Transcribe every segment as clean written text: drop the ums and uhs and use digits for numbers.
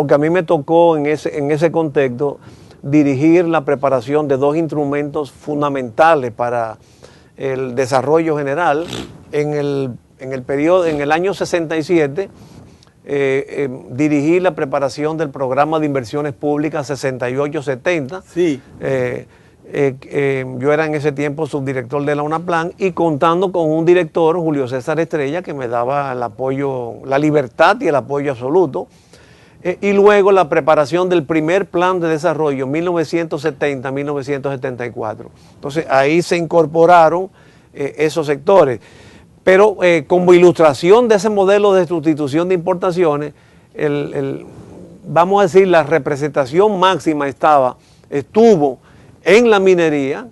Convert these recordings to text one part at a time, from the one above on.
porque a mí me tocó en ese contexto dirigir la preparación de dos instrumentos fundamentales para el desarrollo general. En el año 67, dirigí la preparación del programa de inversiones públicas 68-70. Sí. Yo era en ese tiempo subdirector de la UNAPLAN y contando con un director, Julio César Estrella, que me daba el apoyo, la libertad y el apoyo absoluto. Y luego la preparación del primer plan de desarrollo, 1970-1974. Entonces ahí se incorporaron esos sectores. Pero como ilustración de ese modelo de sustitución de importaciones, vamos a decir, la representación máxima estuvo en la minería,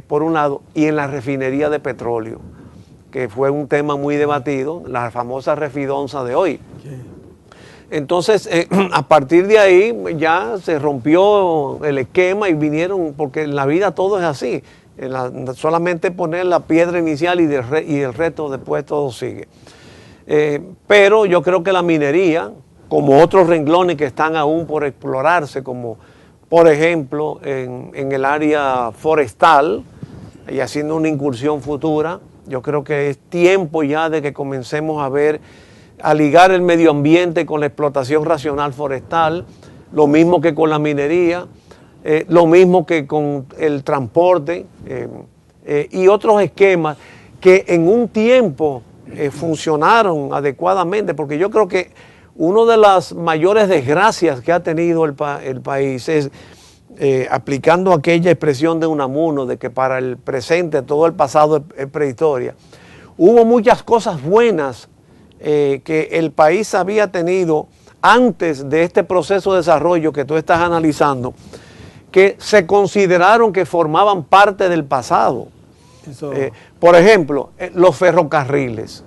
por un lado, y en la refinería de petróleo, que fue un tema muy debatido, la famosa refidonza de hoy. Entonces, a partir de ahí ya se rompió el esquema y vinieron, porque en la vida todo es así, solamente poner la piedra inicial y el resto después todo sigue. Pero yo creo que la minería, como otros renglones que están aún por explorarse, como por ejemplo en el área forestal, y haciendo una incursión futura, yo creo que es tiempo ya de que comencemos a ligar el medio ambiente con la explotación racional forestal, lo mismo que con la minería, lo mismo que con el transporte y otros esquemas que en un tiempo funcionaron adecuadamente, porque yo creo que una de las mayores desgracias que ha tenido el país es, aplicando aquella expresión de Unamuno, de que para el presente todo el pasado es prehistoria, hubo muchas cosas buenas que el país había tenido antes de este proceso de desarrollo que tú estás analizando, que se consideraron que formaban parte del pasado. Por ejemplo, los ferrocarriles.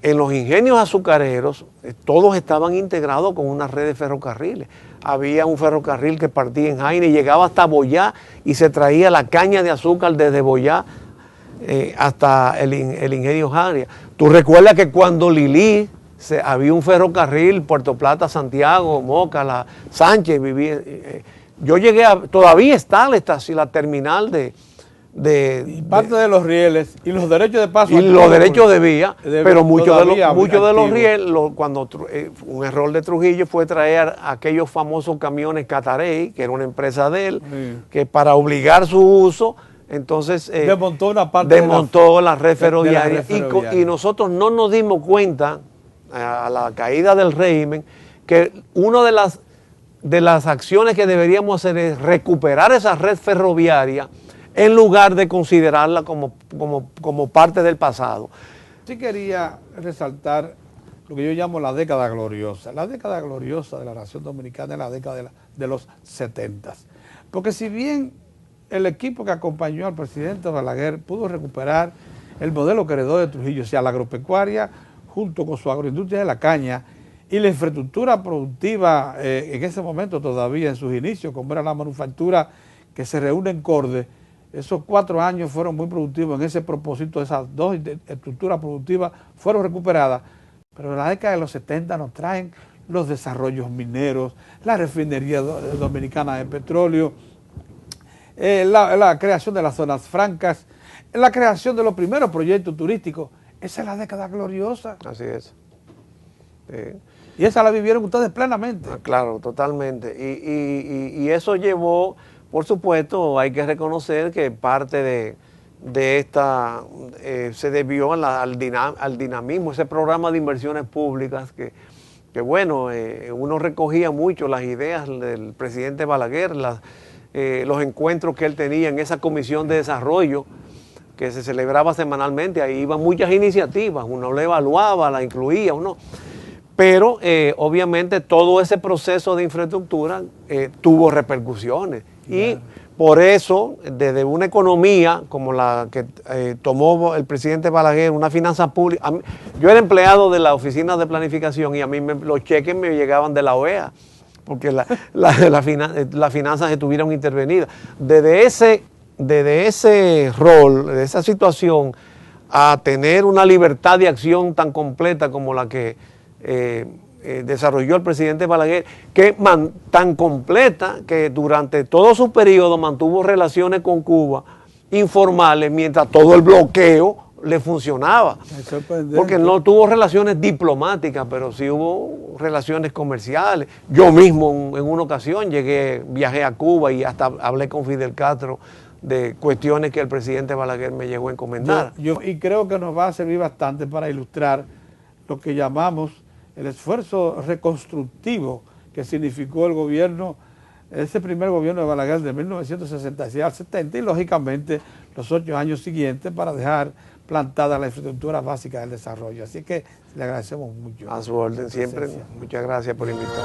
En los ingenios azucareros, todos estaban integrados con una red de ferrocarriles. Había un ferrocarril que partía en Jaina y llegaba hasta Boyá y se traía la caña de azúcar desde Boyá hasta el ingenio Jaria. Tú recuerdas que cuando Lili había un ferrocarril, Puerto Plata, Santiago, Moca, Sánchez, vivía. Yo llegué todavía está la terminal y parte de los rieles y los derechos de paso. Y los derechos de vía, pero muchos de los rieles, cuando un error de Trujillo fue traer aquellos famosos camiones Catarey, que era una empresa de él, que para obligar su uso, entonces desmontó la red ferroviaria. Y nosotros no nos dimos cuenta, a la caída del régimen, que una de las acciones que deberíamos hacer es recuperar esa red ferroviaria en lugar de considerarla como parte del pasado. Sí quería resaltar lo que yo llamo la década gloriosa. La década gloriosa de la nación dominicana es la década de los 70. Porque si bien el equipo que acompañó al presidente Balaguer pudo recuperar el modelo que heredó de Trujillo, o sea, la agropecuaria junto con su agroindustria de la caña y la infraestructura productiva en ese momento todavía en sus inicios, como era la manufactura que se reúne en Corde. Esos 4 años fueron muy productivos en ese propósito, esas dos estructuras productivas fueron recuperadas, pero en la década de los 70 nos traen los desarrollos mineros, la refinería dominicana de petróleo, la creación de las zonas francas, la creación de los primeros proyectos turísticos. Esa es la década gloriosa. Así es. Y esa la vivieron ustedes plenamente. Claro, totalmente. Y eso llevó... Por supuesto, hay que reconocer que parte de esta se debió al dinamismo, ese programa de inversiones públicas que bueno, uno recogía mucho las ideas del presidente Balaguer, los encuentros que él tenía en esa comisión de desarrollo que se celebraba semanalmente. Ahí iban muchas iniciativas, uno la evaluaba, la incluía, pero obviamente todo ese proceso de infraestructura tuvo repercusiones. Y por eso, desde una economía como la que tomó el presidente Balaguer, una finanza pública, yo era empleado de la oficina de planificación y a mí los cheques me llegaban de la OEA, porque las finanzas estuvieron intervenidas. Desde ese rol, de esa situación, a tener una libertad de acción tan completa como la que desarrolló el presidente Balaguer, que tan completa que durante todo su periodo mantuvo relaciones con Cuba informales mientras todo el bloqueo le funcionaba. Porque no tuvo relaciones diplomáticas, pero sí hubo relaciones comerciales. Yo mismo en una ocasión viajé a Cuba y hasta hablé con Fidel Castro de cuestiones que el presidente Balaguer me llegó a encomendar. Y creo que nos va a servir bastante para ilustrar lo que llamamos el esfuerzo reconstructivo que significó el gobierno, ese primer gobierno de Balaguer de 1966 al 70 y lógicamente los 8 años siguientes para dejar plantada la infraestructura básica del desarrollo. Así que le agradecemos mucho. A su orden siempre. Muchas gracias por invitarme.